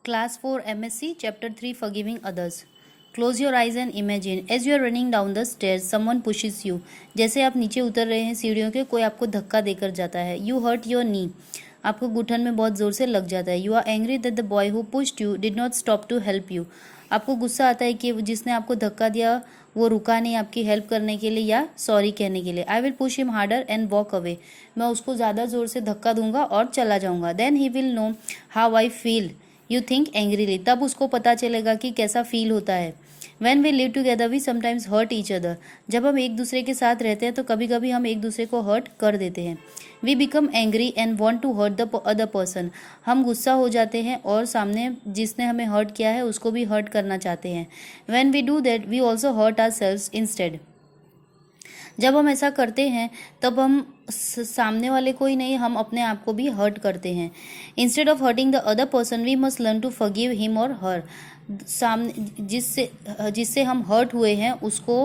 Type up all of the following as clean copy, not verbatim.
Class 4 MSc Chapter 3 Forgiving Others. Close your eyes and imagine as you are running down the stairs someone pushes you. जैसे आप नीचे उतर रहे हैं सीढ़ियों के, कोई आपको धक्का देकर जाता है. You hurt your knee. आपको घुटन में बहुत ज़ोर से लग जाता है. You are angry that the boy who pushed you did not stop to help you. आपको गुस्सा आता है कि जिसने आपको धक्का दिया वो रुका नहीं आपकी हेल्प करने के लिए या सॉरी कहने के लिए. I will push him harder and walk away. मैं उसको ज़्यादा ज़ोर से धक्का दूंगा और चला जाऊंगा. Then he will know how I feel. You think angrily. तब उसको पता चलेगा कि कैसा फील होता है. When we live together we sometimes hurt each other. जब हम एक दूसरे के साथ रहते हैं तो कभी कभी हम एक दूसरे को हर्ट कर देते हैं. We become angry and want to hurt the other person. हम गुस्सा हो जाते हैं और सामने जिसने हमें हर्ट किया है उसको भी हर्ट करना चाहते हैं. When we do that we also hurt ourselves instead. जब हम ऐसा करते हैं तब हम सामने वाले को ही नहीं हम अपने आप को भी हर्ट करते हैं. Instead of hurting the other person we must learn to forgive him और हर. सामने जिससे हम हर्ट हुए हैं उसको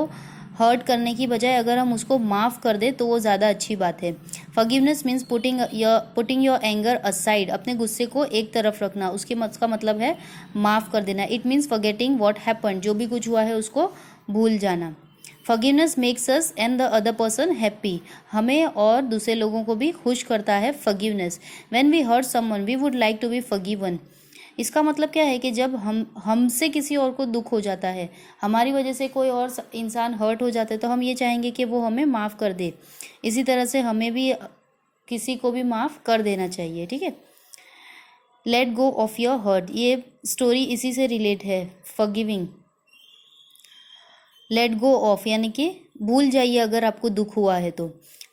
हर्ट करने की बजाय अगर हम उसको माफ़ कर दे तो वो ज़्यादा अच्छी बात है. Forgiveness means putting your anger aside. अपने गुस्से को एक तरफ रखना. उसका मतलब है माफ़ कर देना. It means forgetting what happened. जो भी कुछ हुआ है उसको भूल जाना. Forgiveness makes us and the other person happy. हमें और दूसरे लोगों को भी खुश करता है forgiveness. When we hurt someone, we would like to be forgiven. इसका मतलब क्या है कि जब हमसे किसी और को दुख हो जाता है, हमारी वजह से कोई और इंसान हर्ट हो जाता है तो हम ये चाहेंगे कि वो हमें माफ़ कर दे. इसी तरह से हमें भी किसी को भी माफ़ कर देना चाहिए. ठीक है. Let go of your hurt. ये स्टोरी इसी से रिलेट है. Forgiving. लेट गो ऑफ यानी कि भूल जाइए अगर आपको दुख हुआ है तो.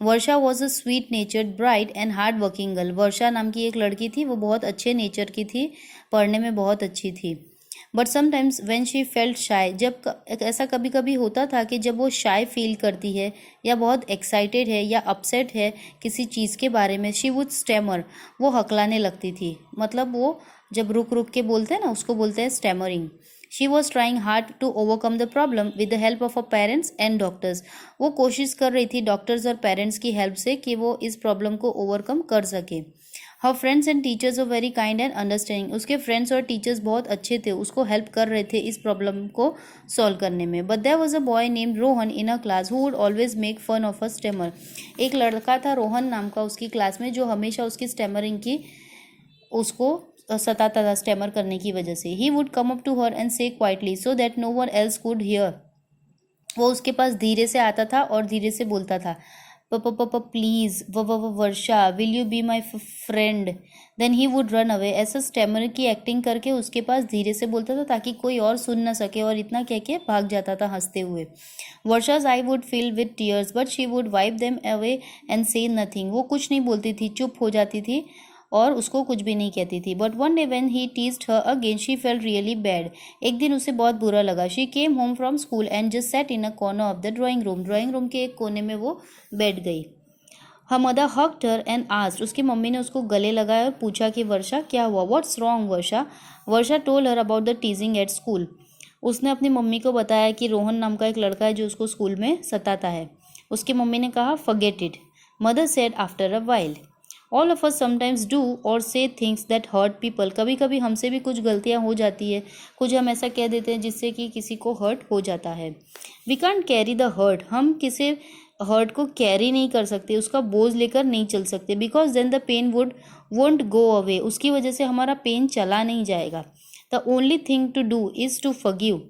Varsha was a sweet natured bright and hard working girl. Varsha नाम की एक लड़की थी. वो बहुत अच्छे नेचर की थी, पढ़ने में बहुत अच्छी थी. But sometimes when she felt shy. जब ऐसा कभी कभी होता था कि जब वो शाय फील करती है या बहुत एक्साइटेड है या अपसेट है किसी चीज़ के बारे में, शी वुड स्टैमर. वो हकलाने लगती थी. मतलब वो जब रुक रुक के बोलते हैं ना उसको बोलते हैं stammering. She was trying hard to overcome the problem with the help of her parents and doctors. वो कोशिश कर रही थी डॉक्टर्स और पेरेंट्स की हेल्प से कि वो इस प्रॉब्लम को ओवरकम कर सके. Her friends and teachers were very kind and understanding. उसके फ्रेंड्स और टीचर्स बहुत अच्छे थे, उसको हेल्प कर रहे थे इस प्रॉब्लम को सॉल्व करने में. But there was a boy named Rohan in her class who would always make fun of her stammer. एक लड़का था रोहन नाम का उसकी क्लास में जो हमेशा उसकी स्टैमरिंग की उसको सताता था स्टैमर करने की वजह से. He would come up to her and say quietly so that no one else could hear. वो उसके पास धीरे से आता था और धीरे से बोलता था, please Varsha will you be my friend. Then he would run away. ऐसा स्टैमर की एक्टिंग करके उसके पास धीरे से बोलता था ताकि कोई और सुन ना सके और इतना कह के भाग जाता था हंसते हुए. Varsha's eye would fill with tears but she would wipe them away and say nothing. वो कुछ नहीं बोलती थी, चुप हो जाती थी और उसको कुछ भी नहीं कहती थी. But one day when he teased her again she felt really bad. एक दिन उसे बहुत बुरा लगा. She came home from school and just set in a corner of the drawing room. Drawing room के एक कोने में वो बैठ गई. Her mother hugged her and asked. उसकी मम्मी ने उसको गले लगाया और पूछा कि वर्षा क्या हुआ. What's wrong Varsha. Varsha told her about the टीजिंग at school. उसने अपनी मम्मी को बताया कि रोहन नाम का एक लड़का है जो उसको स्कूल में सताता है. उसकी मम्मी ने कहा forget it. Mother said after a while. All of us sometimes do or say things that hurt people. कभी कभी हमसे भी कुछ गलतियाँ हो जाती है, कुछ हम ऐसा कह देते हैं जिससे कि किसी को हर्ट हो जाता है. We can't carry the hurt. हम किसी हर्ट को कैरी नहीं कर सकते, उसका बोझ लेकर नहीं चल सकते. Because then the pain won't go away. उसकी वजह से हमारा पेन चला नहीं जाएगा. The only thing to do is to forgive.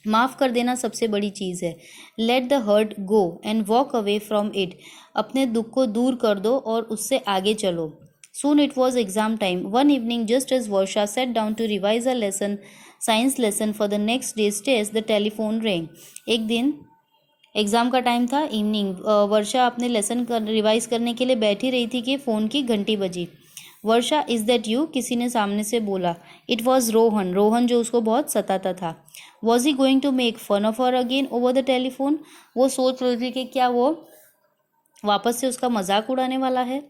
माफ़ कर देना सबसे बड़ी चीज़ है. Let the hurt go and walk away from it. अपने दुख को दूर कर दो और उससे आगे चलो. Soon it was exam time. One evening just as Varsha sat down to revise a lesson science lesson for the next day's test the telephone ring. एक दिन एग्ज़ाम का टाइम था. इवनिंग वर्षा अपने लेसन रिवाइज करने के लिए बैठी रही थी कि फ़ोन की घंटी बजी. वर्षा इज़ दैट यू. किसी ने सामने से बोला. It was Rohan. रोहन जो उसको बहुत सताता था. Was he going to make fun of her again over the telephone. वो सोच रही थी कि क्या वो वापस से उसका मजाक उड़ाने वाला है.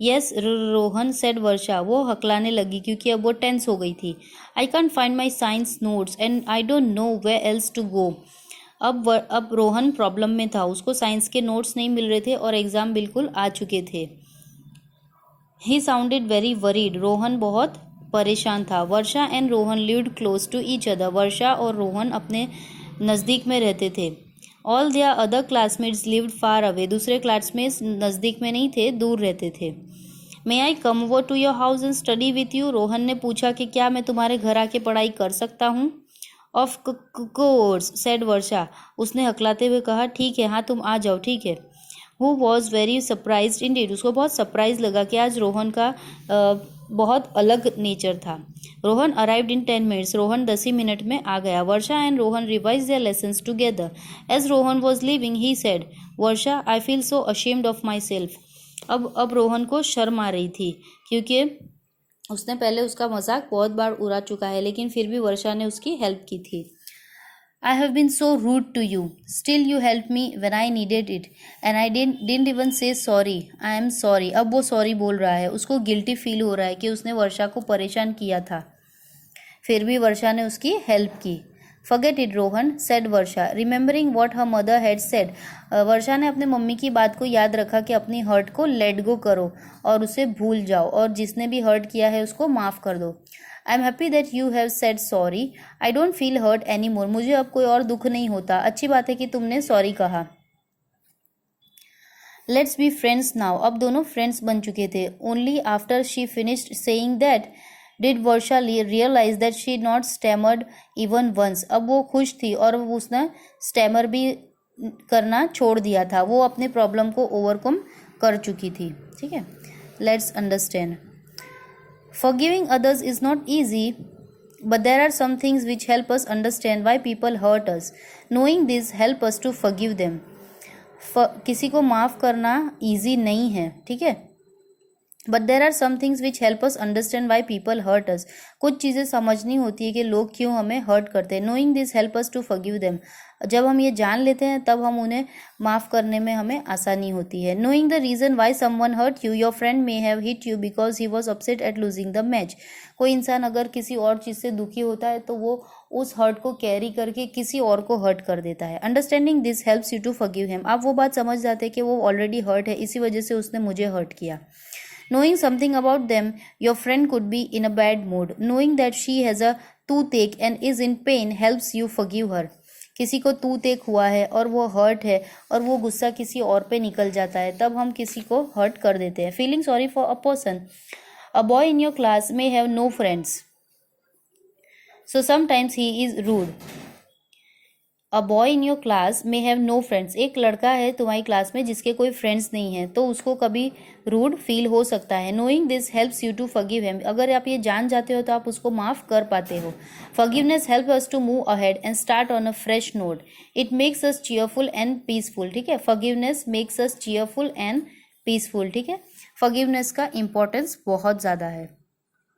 येस रोहन सेड वर्षा. वो हकलाने लगी क्योंकि अब वो टेंस हो गई थी. I can't find my science notes and I don't know where else to go. अब रोहन प्रॉब्लम में था. उसको साइंस के नोट्स नहीं मिल रहे थे और एग्ज़ाम बिल्कुल आ चुके थे. He sounded very worried. Rohan बहुत परेशान था। Varsha and Rohan lived close to each other. Varsha और रोहन अपने नज़दीक में रहते थे। All their other classmates lived far away. दूसरे क्लासमेट्स नज़दीक में नहीं थे, दूर रहते थे। May I come over to your house and study with you? Rohan ने पूछा कि क्या मैं तुम्हारे घर आके पढ़ाई कर सकता हूँ? ऑफ कोर्स सेड वर्षा। उसने हकलाते हुए कहा, ठीक है, हाँ तुम आ जाओ, ठीक है। Who was very surprise Indeed. उसको बहुत सरप्राइज लगा कि आज रोहन का बहुत अलग नेचर था। Rohan arrived in 10 minutes. Rohan 10 ही मिनट में आ गया। Varsha and Rohan revise their lessons together. As Rohan was leaving he said, Varsha I feel so ashamed of myself. अब रोहन को शर्म आ रही थी, क्योंकि उसने पहले उसका मजाक बहुत बार उड़ा चुका है, लेकिन फिर भी वर्षा ने उसकी हेल्प की थी। I have been so rude to you. Still you helped me when I needed it. And I didn't even say sorry. I am sorry. अब वो सॉरी बोल रहा है। उसको गिल्टी फील हो रहा है कि उसने वर्षा को परेशान किया था, फिर भी वर्षा ने उसकी हेल्प की। Forget it, Rohan, said Varsha, remembering what her mother had said. वर्षा ने अपने मम्मी की बात को याद रखा कि अपनी हर्ट को लेट गो करो और उसे भूल जाओ, और जिसने भी हर्ट किया है उसको माफ़ कर दो। I am happy that you have said sorry. I don't feel hurt any more. मुझे अब कोई और दुख नहीं होता। अच्छी बात है कि तुमने सॉरी कहा। Let's be friends now. अब दोनों फ्रेंड्स बन चुके थे। Only after she finished saying that did Varsha realise that she not stammered even once. अब वो खुश थी और उसने स्टैमर भी करना छोड़ दिया था। वो अपने प्रॉब्लम को ओवरकम कर चुकी थी। ठीक है, let's understand. Forgiving others is not easy, but there are some things which help us understand why people hurt us. Knowing this help us to forgive them. किसी को माफ़ करना easy नहीं है, ठीक है, but there are some things which help us understand why people hurt us. कुछ चीज़ें समझनी होती है कि लोग क्यों हमें हर्ट करते हैं। Knowing this help us to forgive them. जब हम ये जान लेते हैं तब हम उन्हें माफ़ करने में हमें आसानी होती है। Knowing the reason why someone hurt you, your friend may have hit you because he was upset at losing the match. कोई इंसान अगर किसी और चीज़ से दुखी होता है तो वो उस हर्ट को कैरी करके किसी और को हर्ट कर देता है। Understanding this helps you to forgive him. आप वो बात समझ जाते हैं कि वो ऑलरेडी हर्ट है, इसी वजह से उसने मुझे हर्ट किया। Knowing something about them, your friend could be in a bad mood. Knowing that she has a toothache and is in pain helps you forgive her. किसी को टूथएक हुआ है और वो हर्ट है और वो गुस्सा किसी और पे निकल जाता है, तब हम किसी को हर्ट कर देते हैं। Feeling sorry for a person. A boy in your class may have no friends, so sometimes he is rude. A boy in your class may have no friends. एक लड़का है तुम्हारी क्लास में जिसके कोई फ्रेंड्स नहीं है, तो उसको कभी रूड फील हो सकता है। Knowing this helps you to forgive him. अगर आप ये जान जाते हो तो आप उसको माफ़ कर पाते हो। Forgiveness help us to move ahead and start on a fresh note. It makes us cheerful and peaceful. ठीक है, forgiveness makes us cheerful and peaceful. ठीक है, फॉरगिवनेस का इंपॉर्टेंस बहुत ज़्यादा है।